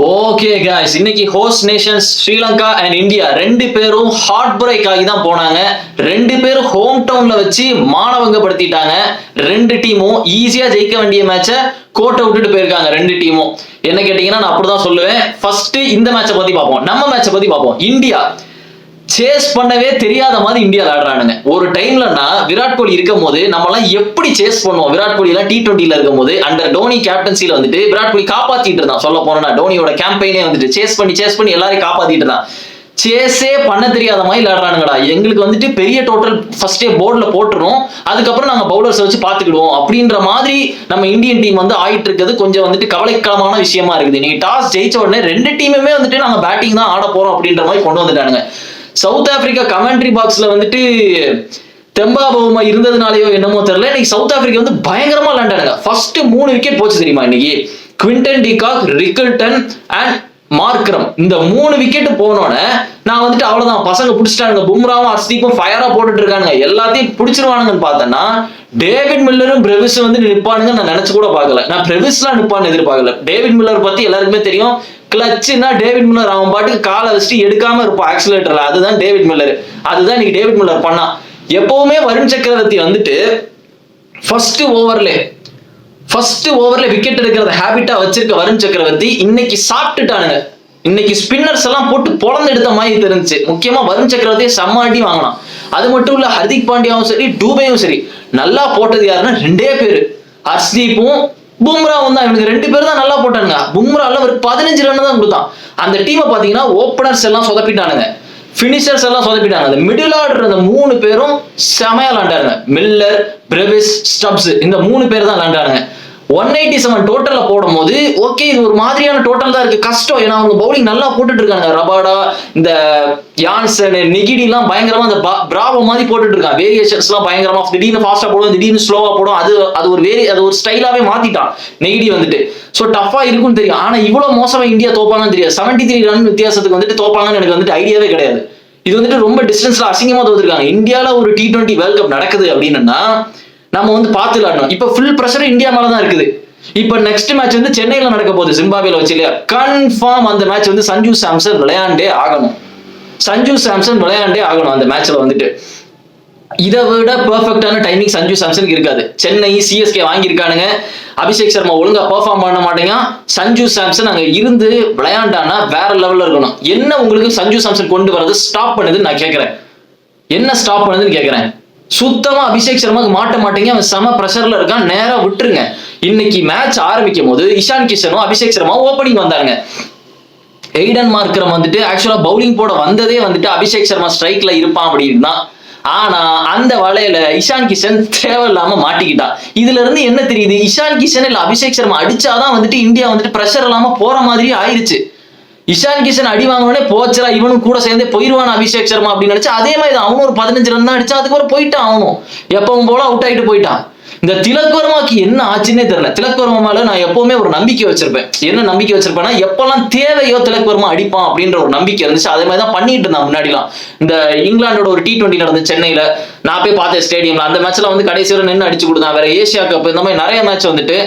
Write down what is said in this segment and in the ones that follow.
Okay guys, இன்னைக்கு host Nations Sri Lanka and India ரெண்டு பேரும் ஹார்ட் பிரேக் ஆகி தான் போனாங்க. ரெண்டு பேரும் ஹோம் டவுன்ல வச்சு மானவங்கப்படுத்திட்டாங்க. ரெண்டு டீமும் ஈஸியா ஜெயிக்க வேண்டிய மேட்சை கோட்டை விட்டுட்டு போயிருக்காங்க. ரெண்டு டீமும் என்ன கேட்டீங்கன்னா நான் அப்படிதான் சொல்லுவேன். ஃபர்ஸ்ட் இந்த மேட்சை பத்தி பார்ப்போம், நம்ம மேட்சை பத்தி பார்ப்போம். இந்தியா சேஸ் பண்ணவே தெரியாத மாதிரி இந்தியா விளையாடுறானுங்க. ஒரு டைம்லன்னா விராட் கோலி இருக்கும் போது நம்ம எல்லாம் எப்படி சேஸ் பண்ணுவோம்? விராட் கோலி எல்லாம் T20 இருக்கும் போது அண்டர் டோனி கேப்டன்சில வந்துட்டு விராட் கோலி காப்பாத்திட்டு இருந்தான். சொல்ல போனா டோனியோட கேம்பெயினே வந்துட்டு சேஸ் பண்ணி எல்லாரையும் காப்பாத்திட்டு இருந்தான். சேஸே பண்ண தெரியாத மாதிரி விளையாடுறானுங்கடா. எங்களுக்கு வந்துட்டு பெரிய டோட்டல் ஃபர்ஸ்டே போர்டில் போட்டுரும், அதுக்கப்புறம் நாங்கள் பவுலர்ஸ் வச்சு பார்த்துக்கிடுவோம் அப்படின்ற மாதிரி நம்ம இந்தியன் டீம் வந்து ஆயிட்டு இருக்கிறது கொஞ்சம் வந்துட்டு கவலைக்கிடமான விஷயமா இருக்குது. நீங்க டாஸ் ஜெயிச்ச உடனே ரெண்டு டீமுமே வந்துட்டு நாங்கள் பேட்டிங் தான் ஆட போறோம் அப்படின்ற மாதிரி கொண்டு வந்துட்டானுங்க. சவுத் ஆப்பிரிக்கா கமெண்ட்ரி பாக்ஸ்ல வந்துட்டு தெம்பாபவமா இருந்ததுனாலயோ என்னமோ தெரியல, இன்னைக்கு சவுத் ஆப்பிரிக்கா வந்து பயங்கரமா விளையாண்டானுங்க. ஃபர்ஸ்ட் 3 விக்கெட் போச்சு தெரியுமா இன்னைக்கு. Quinton de Kock, Rickelton and Markram, இந்த 3 விக்கெட் போனோன்னே நான் வந்துட்டு அவ்வளவுதான், பசங்க பிடிச்சிட்டானுங்க. பும்ராவும் ஹர்ஷ்தீப்பும் ஃபயரா போட்டுட்டு இருக்கானுங்க, எல்லாத்தையும் பிடிச்சிருவானுங்கன்னு பார்த்தேன்னா டேவிட் மில்லரும் பிரெவிஸ் வந்து நிற்பானுங்க நான் நினைச்சு கூட பார்க்கல. நான் பிரெவிஸ்லாம் நிற்பான்னு எதிர்பார்க்கல. டேவிட் மில்லர் பத்தி எல்லாருக்குமே தெரியும். கிளச்சுன்னா டேவிட் மில்லர் அவன் பாட்டுக்கு காலை வச்சுட்டு எடுக்காம இருப்பான் ஆக்சிலேட்டர்ல, அதுதான் டேவிட் மில்லர். அதுதான் இன்னைக்கு டேவிட் மில்லர் பண்ணா. எப்பவுமே வருண் சக்கரவர்த்தி வந்துட்டு ஃபர்ஸ்ட் ஓவர்ல விக்கெட் எடுக்கிறத ஹேபிட்டா வச்சிருக்க வருண் சக்கரவர்த்தி இன்னைக்கு சாப்பிட்டுட்டானுங்க. இன்னைக்கு ஸ்பின்னர்ஸ் எல்லாம் போட்டு பொழந்து எடுத்த மாதிரி தெரிஞ்சு. முக்கியமா வருண் சக்கரவர்த்தியை செம்ம அடி வாங்கினான். அது மட்டும் இல்ல, ஹர்திக் பாண்டியாவும் சரி டூபேயும் சரி நல்லா போட்டது யாருன்னா 2 பேரு, ஹர்ஷ்தீப்பும் பும்ராவும் தான். இவனுக்கு 2 பேர் தான் நல்லா போட்டானுங்க. பும்ரால ஒரு 15 ரன் தான் கொடுத்தான். அந்த டீமை பாத்தீங்கன்னா ஓப்பனர்ஸ் எல்லாம் சொதப்பிட்டானுங்க, பினிஷர்ஸ் எல்லாம் சொதப்பிட்டாங்க. அந்த மிடில் ஆர்டர் அந்த 3 பேரும் செமையா விளாண்டாருங்க. மில்லர், பிரெவிஸ், ஸ்டப்ஸ், இந்த 3 பேர் தான் விளாண்டாருங்க. 187 டோட்டல்ல போடும் போது ஓகே, இது ஒரு மாதிரியான டோட்டல் தான் இருக்கு. கஷ்டம், ஏன்னா அவங்க பவுலிங் நல்லா போட்டுட்டு இருக்காங்க. ரபாடா, இந்த யான்சன், நிகிடி எல்லாம் பயங்கரமா அந்த பிராவோ மாதிரி போட்டுட்டு இருக்காங்க. வேரியேஷன்ஸ் எல்லாம் பயங்கரமா, திடீர்னு ஃபாஸ்டா போடும், திடீர்னு ஸ்லோவா போடும். அது ஒரு ஸ்டைலாவே மாத்திட்டான் நெகிடி வந்துட்டு. சோ டஃபா இருக்கும்னு தெரியும். ஆனா இவ்வளவு மோசமா இந்தியா தோப்பாங்கன்னு தெரியாது. 73 ரன் வித்தியாசத்துக்கு வந்துட்டு தோப்பாங்கன்னு எனக்கு வந்துட்டு ஐடியாவே கிடையாது. இது வந்துட்டு ரொம்ப டிஸ்டன்ஸ்ல அசிங்கமா தோத்துருக்காங்க. இந்தியால ஒரு T20 வேர்ல்ட் கப் நடக்குது அப்படின்னா நம்ம வந்து பார்த்து விளையாடணும். இப்ப ஃபுல் பிரஷர் இந்தியா மேலதான் இருக்குது. இப்ப நெக்ஸ்ட் மேட்ச் வந்து சென்னையில நடக்க போகுது, ஜிம்பாப்வேல வச்சு இல்லையா. கன்ஃபார்ம் அந்த மேட்ச் வந்து சஞ்சு சாம்சன் விளையாண்டே ஆகணும். அந்த மேட்ச்ல வந்துட்டு இதை விட பெர்ஃபெக்டான டைமிங் சஞ்சு சாம்சனுக்கு இருக்காது. சென்னை CSK வாங்கியிருக்கானுங்க. அபிஷேக் சர்மா ஒழுங்கா பெர்ஃபார்ம் பண்ண மாட்டேங்க. சஞ்சு சாம்சன் அங்க இருந்து விளையாண்டானா வேற லெவல்ல இருக்கணும். என்ன உங்களுக்கு சஞ்சு சாம்சன் கொண்டு வரது ஸ்டாப் பண்ணுதுன்னு நான் கேட்கிறேன். என்ன ஸ்டாப் பண்ணுதுன்னு கேட்கிறேன். சுத்தமா அபிஷேக் சர்மாக்கு மாட்ட மாட்டேங்க. அவன் செம பிரஷர்ல இருக்கான், நேரா விட்டுருங்க. இன்னைக்கு மேட்ச் ஆரம்பிக்கும் போது இஷான் கிஷனும் அபிஷேக் சர்மாவும் ஓப்பனிங் வந்தாங்க. எய்டன் மார்க்கரம் வந்துட்டு ஆக்சுவலா பவுலிங் போட வந்ததே வந்துட்டு அபிஷேக் சர்மா ஸ்ட்ரைக்ல இருப்பான் அப்படின்னு தான். ஆனா அந்த வலையில இஷான் கிஷன் தேவையில்லாம மாட்டிக்கிட்டான். இதுல இருந்து என்ன தெரியுது, இஷான் கிஷன் இல்ல அபிஷேக் சர்மா அடிச்சாதான் வந்துட்டு இந்தியா வந்துட்டு பிரஷர் இல்லாம போற மாதிரி ஆயிடுச்சு. இஷான் கிஷன் அடி வாங்கினே போச்சுரா, இவனும் கூட சேர்ந்தே போயிருவான் அபிஷேக் சர்மா அப்படின்னு நினைச்சு அதே மாதிரி தான் அவனும் ஒரு 15 ரன் தான் அடிச்சா, அதுக்கப்புறம் போயிட்டான். அவனும் எப்பவும் போல அவுட் ஆயிட்டு போயிட்டான். இந்த திலக் வர்மாக்கு என்ன ஆச்சுன்னே தெரியல. திலக் வர்மா மேல நான் எப்பவுமே ஒரு நம்பிக்கை வச்சிருப்பேன். என்ன நம்பிக்கை வச்சிருப்பேன்னா, எப்பெல்லாம் தேவையோ திலக் வர்மா அடிப்பான் அப்படின்ற ஒரு நம்பிக்கை இருந்துச்சு. அதே மாதிரி தான் பண்ணிட்டு இருந்தான் முன்னாடிலாம். இந்த இங்கிலாண்டோட ஒரு T20 நடந்த சென்னையில நான் போய் பார்த்தேன் ஸ்டேடியம்ல. அந்த மேட்ச்ல வந்து கடைசி வரை நின்று அடிச்சு கொடுத்தான். வேற ஏசியா கப் இந்த மாதிரி நிறைய மேட்ச் வந்துட்டு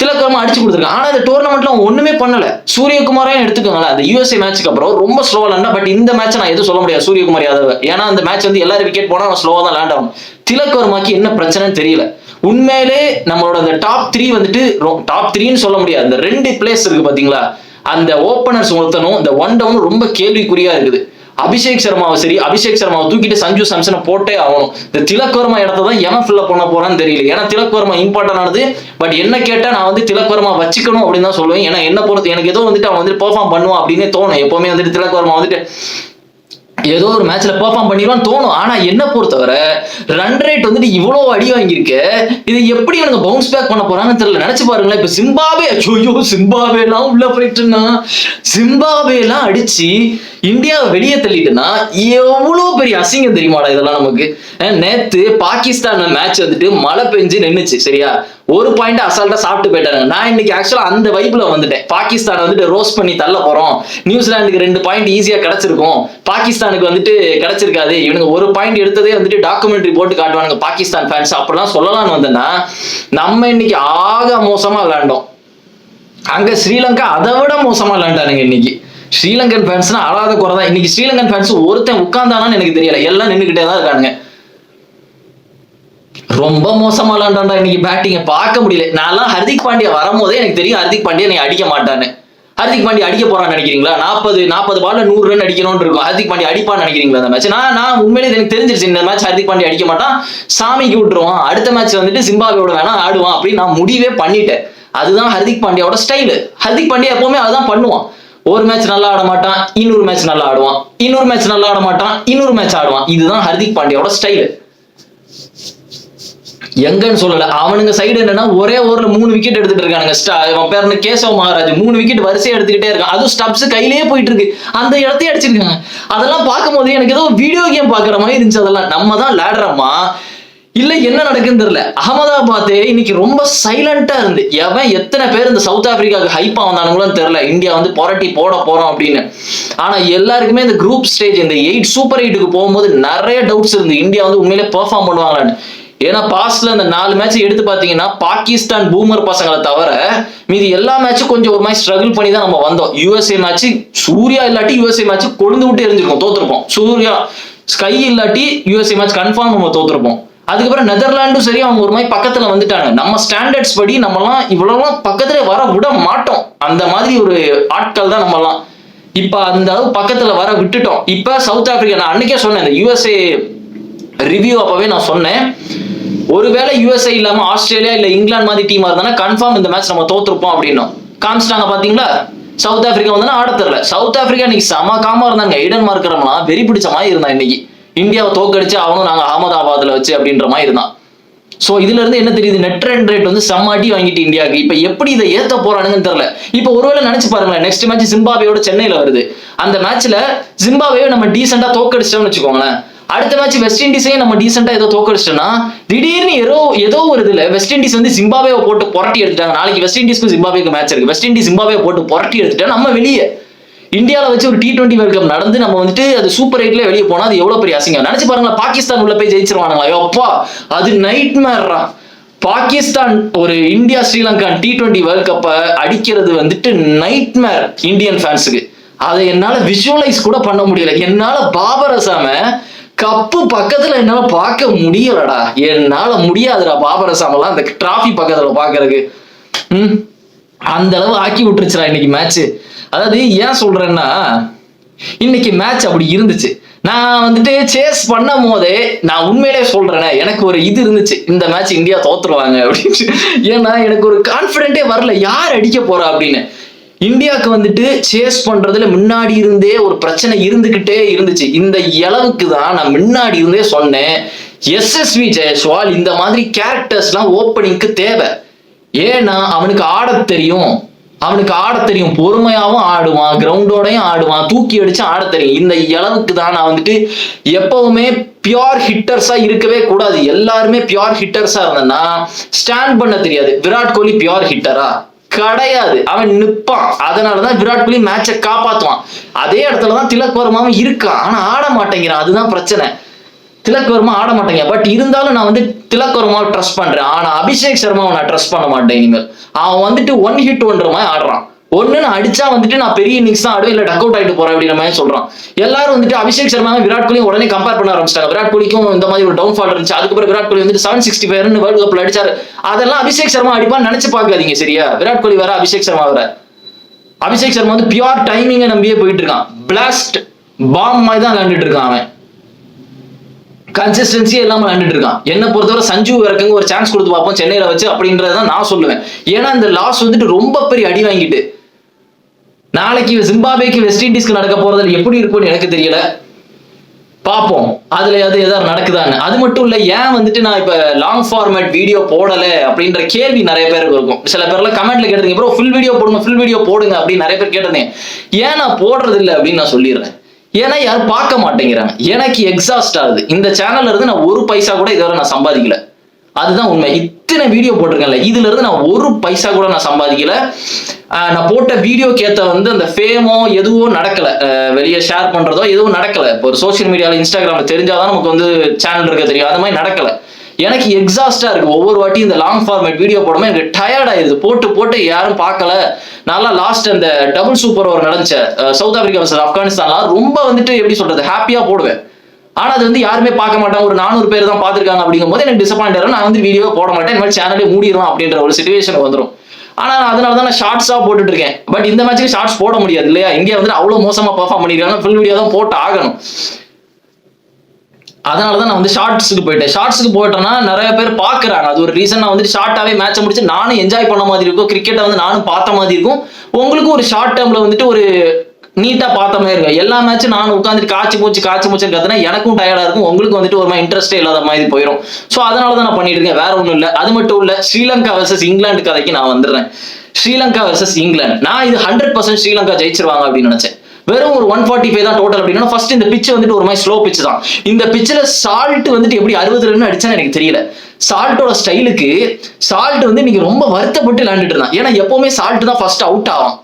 திலக் வர்மா அடிச்சு கொடுத்துருக்கான். ஆனா இந்த டோர்னமெண்ட்ல அவன் ஒண்ணுமே பண்ணல. சூரியகுமாரையும் எடுத்துக்கோங்களேன், அந்த USA மேட்ச்க்கு அப்புறம் ரொம்ப ஸ்லோவா விளாண்டா. பட் இந்த மேட்ச் நான் எதுவும் சொல்ல முடியாது சூரியகுமார் யாதவ், ஏன்னா அந்த மேட்ச் வந்து எல்லாரும் விக்கெட் போனா அவன் ஸ்லோவா தான் லேண்ட் ஆகும். திலக் வர்மாக்கு என்ன பிரச்சனைன்னு தெரியல. உண்மையிலே நம்மளோட அந்த டாப் 3 வந்துட்டு டாப் 3ன்னு சொல்ல முடியாது. அந்த 2 பிளேஸ் இருக்கு பாத்தீங்களா, அந்த ஓப்பனர்ஸ் ஒருத்தனும் இந்த 1 டவுன் ரொம்ப கேள்விக்குறியா இருக்குது. அபிஷேக் சர்மாவை தூக்கிட்டு சஞ்சு சாம்சனை போட்டே ஆகணும். இந்த திலக் வர்மா இடத்த தான் எவன் ஃபில்லப் பண்ண போறான்னு தெரியல. ஏன்னா திலக் வர்மா இம்பார்ட்டன் ஆனது. பட் என்ன கேட்டா நான் வந்து திலக் வர்மா வச்சுக்கணும் அப்படின்னு தான் சொல்லுவேன். ஏன்னா என்ன பொறுத்து எனக்கு ஏதோ வந்துட்டு அவன் வந்து பெர்ஃபார்ம் பண்ணுவான் அப்படின்னு தோணும். எப்பவுமே வந்துட்டு திலக் வர்மா வந்துட்டு ஏதோ ஒரு மேட்ச்ல பெர்ஃபார்ம் பண்ணிடுவான்னு தோணும். ஆனா என்ன பொறுத்தவரை ரன் ரேட் வந்துட்டு இவ்வளவு அடி வாங்கியிருக்கு. இது எப்படி எனக்கு பவுன்ஸ் பேக் பண்ண போறாங்கன்னு தெரியல. நினைச்சு பாருங்களேன், இப்ப சிம்பாவே எல்லாம் உள்ள போயிட்டுன்னா, சிம்பாவே எல்லாம் அடிச்சு இந்தியாவை வெளியே தள்ளிட்டுன்னா எவ்வளவு பெரிய அசிங்கம் தெரியுமாடா இதெல்லாம் நமக்கு. நேத்து பாகிஸ்தான் மேட்ச் வந்துட்டு மழை பெஞ்சு நின்னுச்சு சரியா, ஒரு பாயிண்ட் அசால்ட்டா சாப்பிட்டு போயிட்டாங்க. நான் இன்னைக்கு ஆக்சுவலா அந்த வைப்ல வந்துட்டேன். பாகிஸ்தான் வந்துட்டு ரோஸ் பண்ணி தள்ள போறோம், நியூசிலாந்துக்கு 2 பாயிண்ட் ஈஸியா கிடைச்சிருக்கும், பாகிஸ்தானுக்கு வந்துட்டு கிடைச்சிருக்காது, இவனுக்கு ஒரு பாயிண்ட் எடுத்ததே வந்துட்டு டாக்குமெண்ட்ரி போட்டு காட்டுவானுங்க பாகிஸ்தான் ஃபேன்ஸ், அப்படிலாம் சொல்லலாம்னு வந்தேன்னா நம்ம இன்னைக்கு ஆக மோசமா விளையாண்டோம். அங்க ஸ்ரீலங்கா அதை விட மோசமா விளையாண்டானுங்க இன்னைக்கு. ஸ்ரீலங்கன் ஃபேன்ஸ்னா அழாத குறை தான். இன்னைக்கு ஸ்ரீலங்கன் ஃபேன்ஸ் ஒருத்தன் உட்கார்ந்தானான்னு எனக்கு தெரியல, எல்லாம் நின்றுகிட்டே தான் இருக்கானுங்க. ரொம்ப மோசமா விளையாண்டாண்டா இன்னைக்கு. பேட்டிங்கை பார்க்க முடியல. நான்லாம் ஹர்திக் பாண்டியா வரும்போதே எனக்கு தெரியும் ஹர்திக் பாண்டியா நீ அடிக்க மாட்டான்னு. ஹர்திக் பாண்டியா அடிக்க போறான்னு நினைக்கிறீங்களா? 40 பால்ல 100 ரன் அடிக்கணும்னு இருக்கும். ஹர்திக் பாண்டியா அடிப்பான்னு நினைக்கிறீங்களா அந்த மேட்ச்? நான் உண்மையிலே எனக்கு தெரிஞ்சிருச்சு இந்த மேட்ச் ஹர்திக் பாண்டியா அடிக்க மாட்டான், சாமிக்கு விட்டுருவான், அடுத்த மேட்ச் வந்துட்டு ஜிம்பாப்வேயோட வேணா ஆடுவான் அப்படின்னு நான் முடிவே பண்ணிட்டேன். அதுதான் ஹர்திக் பாண்டியாவோட ஸ்டைலு. ஹர்திக் பாண்டியா எப்பவுமே அதுதான் பண்ணுவான். ஒரு மேட்ச் நல்லா ஆட மாட்டான், இன்னொரு மேட்ச் நல்லா ஆடுவான், இன்னொரு மேட்ச் நல்லா ஆட மாட்டான், இன்னொரு மேட்ச் ஆடுவான். இதுதான் ஹர்திக் பாண்டியாவோட ஸ்டைலு. எங்கன்னு சொல்லல, அவனுங்க சைடு என்னன்னா ஒரே ஓவர்ல 3 விக்கெட் எடுத்துட்டு இருக்கானுங்க. அவன் பேர் கேசவ் மகாராஜ் 3 விக்கெட் வரிசையா எடுத்துக்கிட்டே இருக்கான். அதுவும் ஸ்டப்ஸ் கையிலேயே போயிட்டு இருக்கு, அந்த இடத்தையும் அடிச்சிருக்காங்க. அதெல்லாம் பார்க்கும் போது எனக்கு ஏதோ வீடியோ கேம் பாக்குற மாதிரி இருந்துச்சு. அதெல்லாம் நம்ம தான் விளையாடுறோமா இல்ல என்ன நடக்குன்னு தெரியல. அகமதாபாத் இன்னைக்கு ரொம்ப சைலண்டா இருந்து எவன் எத்தனை பேர் இந்த சவுத் ஆப்பிரிக்காவுக்கு ஹைப்பா வந்தானுங்களும் தெரியல, இந்தியா வந்து புரட்டி போட போறோம் அப்படின்னு. ஆனா எல்லாருக்குமே இந்த குரூப் ஸ்டேஜ் இந்த 8 சூப்பர் 8க்கு போகும்போது நிறைய டவுட்ஸ் இருந்து இந்தியா வந்து உண்மையிலே பெர்ஃபார்ம் பண்ணுவாங்களான்னு. ஏன்னா பாஸ்ட்ல அந்த 4 மேட்ச் எடுத்து பாத்தீங்கன்னா பாகிஸ்தான் பூமர் பசங்களை தவிர மீதி எல்லா மேட்சும் கொஞ்சம் ஒரு மாதிரி ஸ்ட்ரகிள் பண்ணி தான் நம்ம வந்தோம். யூஎஸ்ஏ மேட்ச் சூர்யா இல்லாட்டி யூஎஸ்ஏ மேட்ச் கொழுந்து விட்டு எரிஞ்சிருக்கும், தோத்துருப்போம். சூர்யா ஸ்கை இல்லாட்டி யூஎஸ்ஏ மேட்ச் கன்ஃபார்ம் நம்ம தோத்துருப்போம். அதுக்கப்புறம் நெதர்லாண்டும் சரி அவங்க ஒரு மாதிரி பக்கத்துல வந்துட்டாங்க. நம்ம ஸ்டாண்டர்ட்ஸ் படி நம்மலாம் இவ்வளவுலாம் பக்கத்துல வர விட மாட்டோம், அந்த மாதிரி ஒரு ஆட்கள் தான் நம்மலாம். இப்ப அந்த அளவு பக்கத்துல வர விட்டுட்டோம். இப்ப சவுத் ஆப்பிரிக்கா, நான் அன்னைக்கே சொன்னேன் இந்த யூஎஸ்ஏ ரிவ்யூ அப்பவே நான் சொன்னேன், ஒருவேளை யூஎஸ்ஏ இல்லாம ஆஸ்திரேலியா இல்ல இங்கிலாந்து மாதிரி டீமா இருந்தா கன்ஃபார்ம் இந்த மேட்ச் நம்ம தோத்துருப்போம் அப்படின்னு காமிச்சிட்டாங்க. பாத்தீங்களா? சவுத் ஆப்பிரிக்கா வந்து ஆட தெரியல. சவுத் ஆப்பிரிக்கா இன்னைக்கு செம காமா இருந்தாங்க. எய்டன் மார்க்கரம்லாம் வெறி பிடிச்ச மாதிரி இருந்தான். இன்னைக்கு இந்தியாவை தோக்கடிச்சு அவனும் நாங்க அகமதாபாத்ல வச்சு அப்படின்ற மாதிரி இருந்தான். சோ இதுல இருந்து என்ன தெரியுது, நெட் ரன் ரேட் வந்து செம்மாட்டி வாங்கிட்டு இந்தியாவுக்கு. இப்ப எப்படி இதை ஏத்த போறானுங்கன்னு தெரியல. இப்ப ஒருவேளை நினைச்சு பாருங்களேன், நெக்ஸ்ட் மேட்ச் ஜிம்பாப்வேயோட சென்னையில வருது. அந்த மேட்ச்ல ஜிம்பாப்வே நம்ம டீசெண்டா தோக்கடிச்சிட்டோம்னு வச்சுக்கோங்களேன். அடுத்த மேட்ச் வெஸ்ட் இண்டீஸையும் நம்ம டீசெண்டா ஏதோ தோக்கடிச்சிட்டோம்னா திடீர்னு ஏதோ ஒரு இதுல வெஸ்ட் இண்டீஸ் வந்து ஜிம்பாப்வேவை போட்டு புரட்டி எடுத்துட்டாங்க. நாளைக்கு வெஸ்ட் இண்டீஸ்க்கு ஜிம்பாப்வேக்கு மேட்ச் இருக்கு. வெஸ்ட் இண்டீஸ் ஜிம்பாப்வே போட்டு புரட்டி எடுத்துட்டா நம்ம வெளியே. இந்தியாவில் வச்சு ஒரு T20 வேர்ல்ட் கப் நடந்து நம்ம வந்துட்டு அது சூப்பர் 8ல வெளியே போனா அது எவ்வளவு பெரிய அசிங்கம். நினைச்சு பாருங்களா, பாகிஸ்தான் உள்ள போய் ஜெயிச்சிருவானுங்களா? அப்பா அது நைட் மேர்ரா. பாகிஸ்தான் ஒரு இந்தியா ஸ்ரீலங்கா T20 வேர்ல்ட் கப்பை அடிக்கிறது வந்துட்டு நைட் மேர் இந்தியன் ஃபேன்ஸுக்கு. அதை என்னால விஷுவலைஸ் கூட பண்ண முடியல. என்னால பாபர் அசாம கப்பு பக்கத்துல என்னால பார்க்க முடியலடா, என்னால முடியாதுடா பாபர் அசாமெல்லாம் அந்த டிராஃபி பக்கத்துல பாக்குறதுக்கு. அந்த அளவு ஆக்கி விட்டுருச்சுடா இன்னைக்கு மேட்ச். அதாவது ஏன் சொல்றேன்னா, இன்னைக்கு மேட்ச் அப்படி இருந்துச்சு. நான் வந்துட்டு சேஸ் பண்ணும் போதே நான் உண்மையிலே சொல்றேனே, எனக்கு ஒரு இது இருந்துச்சு, இந்த மேட்ச் இந்தியா தோத்துருவாங்க அப்படின்னு. ஏன்னா எனக்கு ஒரு கான்பிடென்டே வரல யார் அடிக்க போறா அப்படின்னு. இந்தியாவுக்கு வந்துட்டு சேஸ் பண்றதுல முன்னாடி இருந்தே ஒரு பிரச்சனை இருந்துகிட்டே இருந்துச்சு. இந்த அளவுக்கு தான் நான் முன்னாடி இருந்தே சொன்னேன், SSV ஜெயஸ்வால் இந்த மாதிரி கேரக்டர்ஸ்லாம் ஓப்பனிங்க்கு தேவை. ஏன்னா அவனுக்கு ஆட தெரியும், பொறுமையாவும் ஆடுவான், கிரவுண்டோடையும் ஆடுவான், தூக்கி அடிச்சு ஆட தெரியும். இந்த அளவுக்கு தான் நான் வந்துட்டு எப்பவுமே பியோர் ஹிட்டர்ஸா இருக்கவே கூடாது. எல்லாருமே பியோர் ஹிட்டர்ஸா இருந்தேன்னா ஸ்டாண்ட் பண்ண தெரியாது. விராட் கோலி பியோர் ஹிட்டரா கிடையாது, அவன் நிப்பான். அதனாலதான் விராட் கோலி மேட்சை காப்பாத்துவான். அதே இடத்துலதான் திலக் வர்மாவும் இருக்கான், ஆனா ஆட மாட்டேங்கிறான். அதுதான் பிரச்சனை, திலக் வர்மா ஆட மாட்டேங்க. பட் இருந்தாலும் நான் வந்து திலக் வர்மாவை ட்ரஸ்ட் பண்றேன். ஆனா அபிஷேக் சர்மாவை நான் ட்ரஸ்ட் பண்ண மாட்டேன் இனிமேல். அவன் வந்துட்டு 1 hit wonder மாதிரி ஆடுறான். நான் அடிச்சா வந்துட்டு நான் பெரிய இன்னிங்ஸ் தான் ஆடுவேன், இல்ல டக் அவுட் ஆயிட்டு போறேன் அப்படின்ற மாதிரி சொல்றான். எல்லாரும் வந்துட்டு அபிஷேக் சர்மாவை விராட் கோலியும் உடனே கம்பேர் பண்ண ஆரம்பிச்சிட்டாங்க. விராட் கோலிக்கும் இந்த மாதிரி ஒரு டவுன்ஃபால் இருந்துச்சு. அதுக்கப்புறம் விராட் கோலி வந்துட்டு 765 வேர்ல்டு கப்ல அடிச்சாரு. அதெல்லாம் அபிஷேக் சர்மா அடிப்பான்னு நினைச்சு பாக்காதீங்க சரியா? விராட் கோலி வேற, அபிஷேக் சர்மா வேற. அபிஷேக் சர்மா வந்து பியூர் டைமிங்கை நம்பியே போயிட்டு இருக்கான். பிளாஸ்ட் பாம் மாதிரி தான் விளையாண்டுட்டு இருக்கான். அவன் கன்சிஸ்டன்சியே இல்லாம விளையாண்டுட்டு இருக்கான். என்ன பொறுத்தவரை சஞ்சு இறக்கங்க ஒரு சான்ஸ் கொடுத்து பார்ப்போம் சென்னையில வச்சு அப்படின்றதான் நான் சொல்லுவேன். ஏன்னா இந்த லாஸ் வந்துட்டு ரொம்ப பெரிய அடி வாங்கிட்டு நாளைக்கு ஜிம்பாப்வேக்கு வெஸ்ட் இண்டீஸ்க்கு நடக்க போறதுல எப்படி இருக்கும்னு எனக்கு தெரியல. பார்ப்போம் அதுல ஏதாவது நடக்குதான்னு. அது மட்டும் இல்ல, ஏன் வந்துட்டு நான் இப்ப லாங் ஃபார்மேட் வீடியோ போடல அப்படின்ற கேள்வி நிறைய பேருக்கு இருக்கும். சில பேர்லாம் கமெண்ட்ல கேட்டீங்க, ப்ரோ ஃபுல் வீடியோ போடுங்க அப்படின்னு நிறைய பேர் கேட்டிருந்தேன். ஏன் நான் போடுறது இல்லை அப்படின்னு நான் சொல்லிடுறேன். ஏன்னா யாரும் பார்க்க மாட்டேங்கிறாங்க. எனக்கு எக்ஸாஸ்ட் ஆகுது. இந்த சேனல்ல இருந்து நான் 1 பைசா கூட இதுவரை நான் சம்பாதிக்கல. அதுதான் உண்மை. இத்தனை வீடியோ போட்டிருக்கேன்ல, இதுல இருந்து நான் 1 பைசா கூட நான் சம்பாதிக்கல. நான் போட்ட வீடியோக்கு ஏற்ற வந்து அந்த ஃபேமோ எதுவும் நடக்கல, வெளியே ஷேர் பண்றதோ எதுவும் நடக்கல. இப்போ ஒரு சோசியல் மீடியால இன்ஸ்டாகிராம்ல தெரிஞ்சாதான் நமக்கு வந்து சேனல் இருக்க தெரியும். அது மாதிரி நடக்கல. எனக்கு எக்ஸாஸ்டா இருக்கு. ஒவ்வொரு வாட்டி இந்த லாங் ஃபார்மேட் வீடியோ போடும்போது எனக்கு டயர்ட் ஆயிருது. போட்டு யாரும் பார்க்கல, நல்லா லாஸ்ட் அந்த டபுள் சூப்பர் ஓவர் நடந்துச்ச சவுத் ஆப்பிரிக்கா வர்சஸ் ஆப்கானிஸ்தான்லாம் ரொம்ப வந்துட்டு எப்படி சொல்றது ஹாப்பியா போடுவேன். ஆனா அது வந்து யாருமே பார்க்க மாட்டாங்க, ஒரு 400 பேர் தான் பார்த்திருக்காங்க. அப்படிங்கும் போது எனக்கு டிசப்பாயிண்ட் ஆகும். நான் வந்து வீடியோ போட மாட்டேன், இந்த மாதிரி சேனலே மூடிடுவோம் அப்படின்ற ஒரு சிச்சுவேஷன் வந்துடும். ஆனா அதனால தான் நான் ஷார்ட்ஸா போட்டுட்டு இருக்கேன். பட் இந்த மேட்சுக்கு ஷார்ட்ஸ் போட முடியாது இல்லையா, இந்தியா வந்து அவ்வளவு மோசமா பெர்ஃபார்ம் பண்ணிருக்காங்க, ஃபுல் வீடியோ தான் போட்டு ஆகணும். அதனாலதான் நான் வந்து ஷார்ட்ஸுக்கு போயிட்டேன். ஷார்ட்ஸுக்கு போயிட்டேன்னா நிறைய பேர் பாக்குறாங்க, அது ஒரு ரீசன். நான் வந்து ஷார்ட்டாவே மேட்சை முடிச்சு நானும் என்ஜாய் பண்ண மாதிரி இருக்கும், கிரிக்கெட்டை வந்து நானும் பார்த்த மாதிரி இருக்கும், உங்களுக்கும் ஒரு ஷார்ட் டேர்ம்ல வந்துட்டு ஒரு நீட்டா பார்த்த மாதிரி இருக்கும். எல்லா மேட்சும் நான் உட்காந்துட்டு காய்ச்சி மூச்சு கத்துனா எனக்கும் டயர்டா இருக்கும், உங்களுக்கு வந்துட்டு ஒரு மாதிரி இன்ட்ரெஸ்டே இல்லாத மாதிரி போயிடும். ஸோ அதனாலதான் நான் பண்ணிட்டு இருக்கேன், வேற ஒன்றும் இல்லை. அது மட்டும் இல்ல, ஸ்ரீலங்கா வர்சஸ் இங்கிலாந்து கதைக்கு நான் வந்துடுறேன். ஸ்ரீலங்கா வர்சஸ் இங்கிலாந்து, நான் இது 100% ஸ்ரீலங்கா ஜெயிச்சிருவாங்க அப்படின்னு நினைச்சேன். வெறும் ஒரு 145 தான் டோட்டல் அப்படின்னா, ஃபர்ஸ்ட் இந்த பிச் வந்துட்டு ஒரு மாதிரி ஸ்லோ பிச் தான். இந்த பிச்சில் சால்ட் வந்துட்டு எப்படி 60 ரன் அடிச்சான்னு எனக்கு தெரியல. சால்ட்டோட ஸ்டைலுக்கு சால்ட் வந்து நீங்க ரொம்ப வருத்தப்பட்டு விளையாண்டுட்டு இருந்தான். ஏன்னா எப்பவுமே சால்ட் தான் ஃபர்ஸ்ட் அவுட் ஆகும்.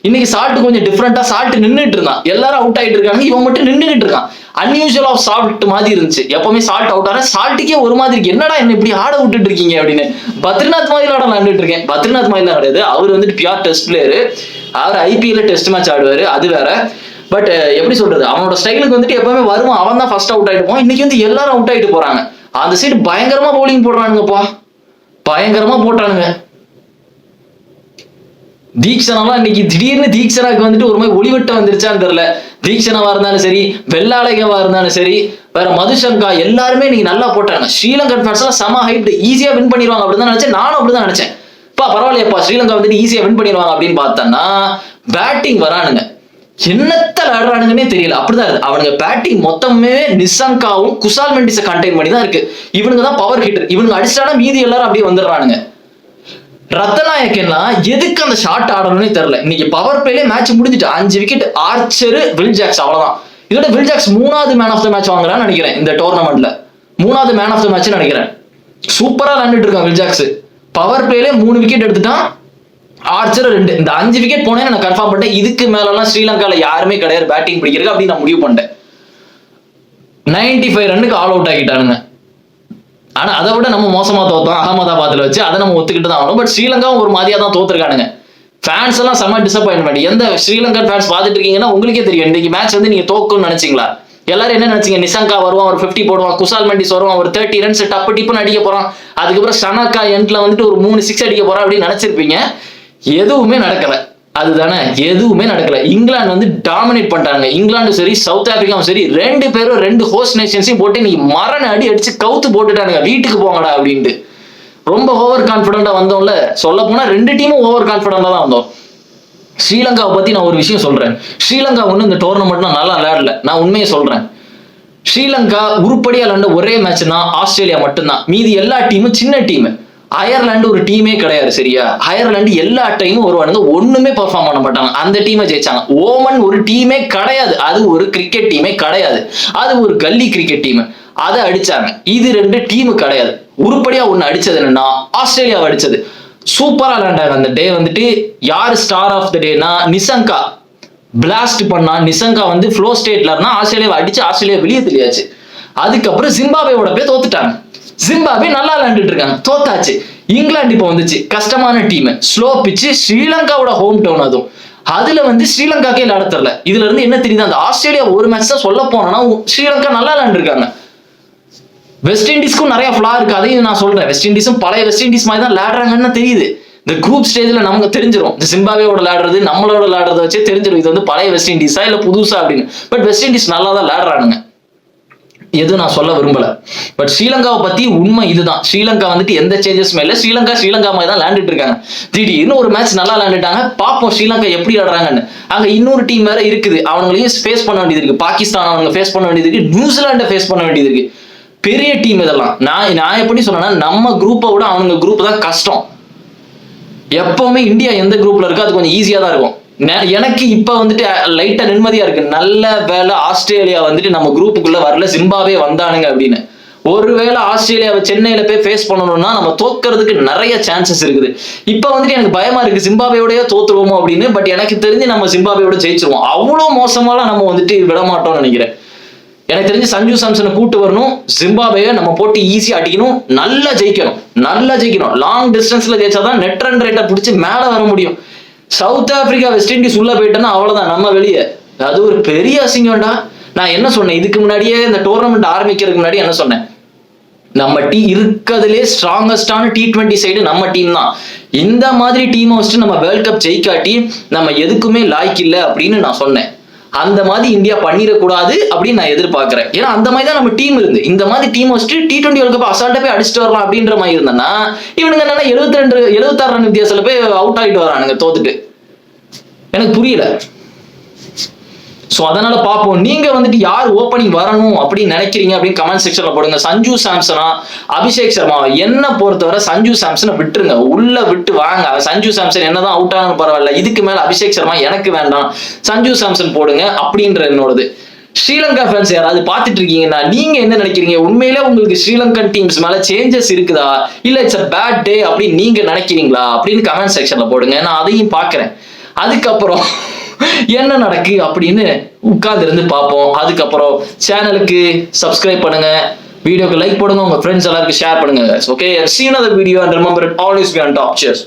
இன்னைக்கு சால்ட் கொஞ்சம் டிஃப்ரெண்டா சால்ட் நின்றுட்டு இருந்தான், எல்லாரும் அவுட் ஆயிட்டு இருக்காங்க, இவன் மட்டும் நின்றுட்டு இருக்கான். அன்யூஷுவல் ஆஃப் சால்ட் மாதிரி இருந்துச்சு. எப்பவுமே சால்ட் அவுட் ஆனா சால்ட்டுக்கே ஒரு மாதிரி இருக்கு, என்னடா என்ன இப்படி ஆட விட்டுட்டு இருக்கீங்க அப்படின்னு. பத்ரிநாத் மாதிரி ஆட விளையாண்டுட்டு இருக்கேன். பத்ரிநாத் மாதிரி தான் கிடையாது, அவர் வந்துட்டு பியூர் டெஸ்ட் பிளேயரு, அவர் ஐபிஎல்ல டெஸ்ட் மேட்ச் ஆடுவாரு, அது வேற. பட் எப்படி சொல்றது, அவனோட ஸ்டைலுக்கு வந்துட்டு எப்பவுமே வருவான், அவன் தான் ஃபர்ஸ்ட் அவுட் ஆயிட்டு போவான். இன்னைக்கு வந்து எல்லாரும் அவுட் ஆயிட்டு போறாங்க. அந்த சைடு பயங்கரமா பவுலிங் போடுறானுங்கப்பா, பயங்கரமா போட்டானுங்க. தீக்ஷனாலாம் இன்னைக்கு திடீர்னு தீக்ஷனாக்கு வந்துட்டு ஒரு மாதிரி ஒளிவட்ட வந்துருச்சான்னு தெரியல. தீக்ஷனாவா இருந்தாலும் சரி, வெள்ளாளைகவா இருந்தாலும் சரி, வேற மதுசங்கா, எல்லாருமே இன்னைக்கு நல்லா போட்டாங்க. ஸ்ரீலங்கன் ஃபேன்ஸ் எல்லாம் செம ஹைட், ஈஸியா வின் பண்ணிடுவாங்க அப்படின்னு நினைச்சேன். நானும் அப்படிதான் நினைச்சேன். பரவாயில்லையப்பா ஸ்ரீலங்கா வந்துட்டு ஈஸியா வின் பண்ணிடுவாங்க அப்படின்னு பார்த்தோன்னா பேட்டிங் வரானுங்க, என்னத்த விளையாடுறானுங்கன்னே தெரியல. அப்படிதான் இருக்கு அவனுங்க பேட்டிங் மொத்தமே. நிசங்காவும் குசால் மெண்டிஸை கண்டெயின் பண்ணி தான் இருக்கு. இவனுங்க தான் பவர் ஹிட்டர், இவனுங்க அடிச்சானா மீதி எல்லாரும் அப்படியே வந்துடுறானுங்க. ரத்தநாயக்கெல்லாம் எதுக்கு அந்த ஷாட் ஆடணும்னே தெரியல. இன்னைக்கு பவர் பிளேலே மேட்ச் முடிஞ்சிட்டு 5 விக்கெட் ஆர்ச்சர், வில் ஜாக்ஸ், அவ்வளவுதான். இதோட வில் ஜாக்ஸ் 3வது மேன் ஆஃப் த மேட்ச் வாங்குறான்னு நினைக்கிறேன் இந்த டோர்னமெண்ட்ல. 3வது மேன் ஆஃப் த மேட்ச் நினைக்கிறேன். சூப்பரா விளையாண்டுட்டு இருக்கான் வில் ஜாக்ஸ். பவர் பிளேலே 3 விக்கெட் எடுத்துட்டான், ஆர்ச்சர் 2. இந்த 5 விக்கெட் போனேன்னு நான் கன்ஃபார்ம் பண்ணிட்டேன். இதுக்கு மேலாம் ஸ்ரீலங்கால யாருமே கிடையாது பேட்டிங் பிடிக்கிறது அப்படின்னு நான் முடிவு பண்ணிட்டேன். 95 ரன்னுக்கு ஆல் அவுட் ஆகிட்டானுங்க. ஆனா அதை விட நம்ம மோசமா தோத்தோம் அகமதாபாத்ல வச்சு, அதை நம்ம ஒத்துக்கிட்டு தான் ஆகணும். பட் ஸ்ரீலங்காவும் ஒரு மாதிரியா தான் தோத்துருக்கானுங்க. ஃபேன்ஸ் எல்லாம் செம்ம டிசப்பாயின்மெண்ட். எந்த ஸ்ரீலங்கன் ஃபேன்ஸ் பார்த்துட்டு இருக்கீங்கன்னா உங்களுக்கே தெரியும், இன்னைக்கு மேட்ச் வந்து நீங்க தோக்குன்னு நினைச்சீங்களா? எல்லாரும் என்ன நினைச்சீங்க, நிசங்கா வருவான், ஒரு 50 போடுவான், குசால் மெண்டிஸ் வருவான், ஒரு 30 ரன்ஸ் டப்பு டிப்புன்னு அடிக்க போறான், அதுக்கப்புறம் சனக்கா எண்ட்ல வந்துட்டு ஒரு 3 6 அடிக்க போறான் அப்படின்னு நினைச்சிருப்பீங்க. எதுவுமே நடக்கல. அதுதானே, எதுவுமே நடக்கல. இங்கிலாந்து வந்து டாமினேட் பண்ணிட்டாங்க. இங்கிலாண்டும் சரி சவுத் ஆப்பிரிக்காவும் சரி, 2 பேரும் 2 ஹோஸ்ட் நேஷன்ஸையும் போட்டு நீ மரண அடிச்சு கவுத்து போட்டுட்டானுங்க, வீட்டுக்கு போங்கடா அப்படின்ட்டு. ரொம்ப ஓவர் கான்பிடண்டா வந்தோம்ல. சொல்ல போனா 2 டீமும் ஓவர் கான்பிடண்டா தான் வந்தோம். ஸ்ரீலங்காவை பத்தி நான் ஒரு விஷயம் சொல்றேன். ஸ்ரீலங்கா ஒண்ணு இந்த டோர்னமெண்ட் நல்லா விளையாடல, நான் உண்மையை சொல்றேன். ஸ்ரீலங்கா உருப்படியா விளையாண்ட ஒரே மேட்ச் தான் ஆஸ்திரேலியா மட்டும்தான். மீதி எல்லா டீமும் சின்ன டீம். அயர்லாந்து ஒரு டீமே கிடையாது, சரியா? அயர்லாந்து எல்லா டைமும் வருவானுங்க, ஒண்ணுமே பெர்ஃபார்ம் பண்ண மாட்டாங்க, அந்த டீமை ஜெயிச்சாங்க. ஓமன் ஒரு டீமே கிடையாது, அது ஒரு கிரிக்கெட் டீமே கிடையாது, அது ஒரு கல்லி கிரிக்கெட் டீம், அதை அடிச்சாங்க. இது 2 டீமு கிடையாது. உருப்படியா ஒண்ணு அடிச்சது என்னன்னா ஆஸ்திரேலியாவை அடிச்சது. சூப்பரா விளையாண்டாங்க அந்த டே. வந்துட்டு யார் ஸ்டார் ஆஃப் த டேனா நிசங்கா பிளாஸ்ட் பண்ணா. நிசங்கா வந்து ஃப்ளோ ஸ்டேட்ல இருந்தா ஆஸ்திரேலியாவை அடிச்சு ஆஸ்திரேலியா வெளியே தெரியாச்சு. அதுக்கப்புறம் ஜிம்பாப்வேயோட போய் தோத்துட்டாங்க. ஜிம்பாப்வே நல்லா விளையாண்டுட்டு இருக்காங்க, தோத்தாச்சு. இங்கிலாந்து இப்போ வந்துச்சு, கஷ்டமான டீம், ஸ்லோ பிச்சு, ஸ்ரீலங்காவோட ஹோம் டவுன். அதுவும் அதுல வந்து ஸ்ரீலங்காக்கே விளையாட தெரியல. இதுல இருந்து என்ன தெரியுது, அந்த ஆஸ்திரேலியா ஒரு மேட்ச் தான் சொல்ல போனா ஸ்ரீலங்கா நல்லா விளையாண்டுருக்காங்க. வெஸ்ட் இண்டீஸ்க்கும் நிறைய ஃபிளா இருக்கு, அதையும் நான் சொல்றேன். வெஸ்ட் இண்டீஸும் பழைய வெஸ்ட் இண்டீஸ் மாதிரி தான் விளையாடுறாங்கன்னு தெரியுது. இந்த குரூப் ஸ்டேஜ்ல நமக்கு தெரிஞ்சிடும், இந்த ஜிம்பாப்வேயோட விளையாடுறது நம்மளோட விளையாடுறத வச்சே தெரிஞ்சிடும் இது வந்து பழைய வெஸ்ட் இண்டீஸா இல்ல புதுசா அப்படின்னு. பட் வெஸ்ட் இண்டீஸ் நல்லா தான் விளையாடுறானுங்க, எதுவும் நான் சொல்ல விரும்பல. பட் ஸ்ரீலங்காவை பத்தி உண்மை இதுதான். ஸ்ரீலங்கா வந்துட்டு எந்த சேஞ்சஸுமே இல்லை. ஸ்ரீலங்கா மாதிரி தான் விளையாண்டுட்டு இருக்காங்க. திடீர்னு ஒரு மேட்ச் நல்லா விளையாண்டுட்டாங்க, பாப்போம் ஸ்ரீலங்கா எப்படி ஆடுறாங்கன்னு. அங்க இன்னொரு டீம் வேற இருக்குது, அவங்களையும் ஃபேஸ் பண்ண வேண்டியது இருக்கு. பாகிஸ்தான் அவங்க ஃபேஸ் பண்ண வேண்டியது இருக்கு, நியூசிலாண்டை ஃபேஸ் பண்ண வேண்டியது இருக்கு. பெரிய டீம் இதெல்லாம். நான் எப்படி சொன்னேன்னா, நம்ம குரூப்பை விட அவங்க குரூப் தான் கஷ்டம். எப்பவுமே இந்தியா எந்த குரூப்ல இருக்கோ அது கொஞ்சம் ஈஸியா தான் இருக்கும். எனக்கு இப்ப வந்துட்டு லைட்டா நிம்மதியா இருக்கு. நல்ல வேலை ஆஸ்திரேலியா வந்துட்டு நம்ம குரூப்புக்குள்ள வரல, ஜிம்பாப்வே வந்தானுங்க அப்படின்னு. ஒருவேளை ஆஸ்திரேலியாவை சென்னையில போய் ஃபேஸ் பண்ணணும்னா நம்ம தோக்கிறதுக்கு நிறைய சான்சஸ் இருக்குது. இப்ப வந்துட்டு எனக்கு பயமா இருக்கு, ஜிம்பாப்வேயோடய தோத்துருவோமோ அப்படின்னு. பட் எனக்கு தெரிஞ்சு நம்ம ஜிம்பாப்வேயோட ஜெயிச்சிருவோம். அவ்வளவு மோசமாலாம் நம்ம வந்துட்டு விட மாட்டோம்னு நினைக்கிறேன். எனக்கு தெரிஞ்சு சஞ்சு சாம்சனை கூட்டு வரணும், ஜிம்பாப்வேயை நம்ம போட்டு ஈஸியா அடிக்கணும், நல்லா ஜெயிக்கணும். லாங் டிஸ்டன்ஸ்ல ஜெயிச்சாதான் நெட் ரன் ரேட்டை பிடிச்சி மேல வர முடியும். சவுத் ஆப்பிரிக்கா வெஸ்ட் இண்டீஸ் உள்ள போயிட்டோன்னா அவ்வளவுதான், நம்ம வெளியே. அது ஒரு பெரிய அசிங்கம்டா. நான் என்ன சொன்னேன் இதுக்கு முன்னாடியே, இந்த டோர்னமெண்ட் ஆரம்பிக்கிறதுக்கு முன்னாடி என்ன சொன்னேன், நம்ம இருக்கிறதுலே ஸ்ட்ராங்கஸ்டான T20 சைடு நம்ம டீம் தான். இந்த மாதிரி டீமை வச்சுட்டு நம்ம வேர்ல்ட் கப் ஜெயிக்காட்டி நம்ம எதுக்குமே லாய்க்கு இல்லை அப்படின்னு நான் சொன்னேன். அந்த மாதிரி இந்தியா பண்ணிடக்கூடாது அப்படின்னு நான் எதிர்பார்க்கிறேன். ஏன்னா அந்த மாதிரி தான் நம்ம டீம் இருந்து, இந்த மாதிரி டீம் வச்சுட்டு T20 வேர்ல்ட் கப் அசால்ட்டா போய் அடிச்சுட்டு வரலாம் அப்படின்ற மாதிரி இருந்தேன்னா, இவனுங்க என்னன்னா 76 ரன் வித்தியாசத்துல போய் அவுட் ஆகிட்டு வரானுங்க தோத்துட்டு. எனக்கு புரியல. ஸோ அதனால பார்ப்போம். நீங்க வந்துட்டு யார் ஓப்பனிங் வரணும் அப்படின்னு நினைக்கிறீங்க அப்படின்னு கமெண்ட் செக்ஷன்ல போடுங்க. சஞ்சு சாம்சனா அபிஷேக் சர்மாவா? என்ன பொறுத்தவரை சஞ்சு சாம்சனை விட்டுருங்க, உள்ள விட்டு வாங்க. சஞ்சு சாம்சன் என்னதான் அவுட் ஆனாலும் பரவாயில்ல, இதுக்கு மேல அபிஷேக் சர்மா எனக்கு வேண்டாம், சஞ்சு சாம்சன் போடுங்க அப்படின்ற என்னோடது. ஸ்ரீலங்கா ஃபேன்ஸ் யாராவது பார்த்துட்டு இருக்கீங்கன்னா நீங்க என்ன நினைக்கிறீங்க? உண்மையிலே உங்களுக்கு ஸ்ரீலங்கன் டீம்ஸ் மேல சேஞ்சஸ் இருக்குதா, இல்ல இட்ஸ் அ பேட் டே அப்படின்னு நீங்க நினைக்கிறீங்களா அப்படின்னு கமெண்ட் செக்ஷன்ல போடுங்க. நான் அதையும் பார்க்கிறேன். அதுக்கப்புறம் என்ன நடக்கு அப்படின்னு உட்கார்ந்து இருந்து பார்ப்போம். அதுக்கப்புறம் சேனலுக்கு சப்ஸ்கிரைப் பண்ணுங்க, வீடியோக்கு லைக் போடுங்க, உங்க ஃப்ரெண்ட்ஸ் எல்லாருக்கும் ஷேர் பண்ணுங்க. Okay, see you another video and remember it always be on top. Cheers.